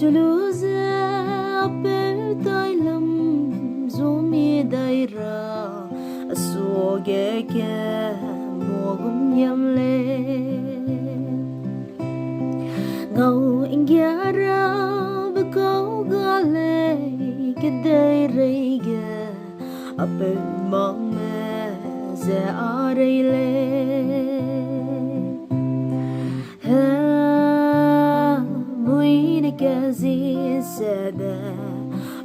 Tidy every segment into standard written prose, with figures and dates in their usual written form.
chuluze apeu tailam zomi daira asoge ke mogum yamle ngau ingyara bakau gale ke dairege apeu mame ze areile Gazi sada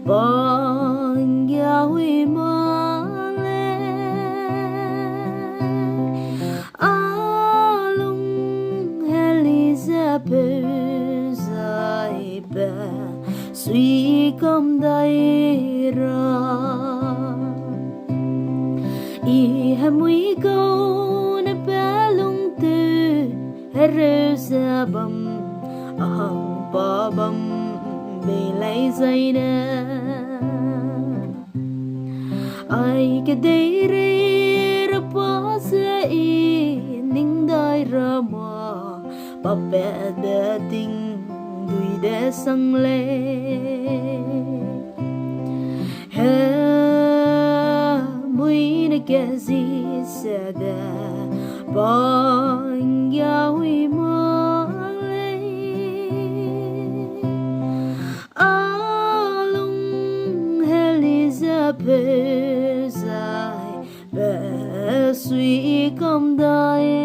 bangyawi male alung Elizabeth zaiba sui kam daira I hamui ko na palung tu herusabam ahang babam belai zaina ai ke deire rapase I ning dai rama pape de ting dui de sangle he muine ke zi sada bangyawi Bezai besui kam dai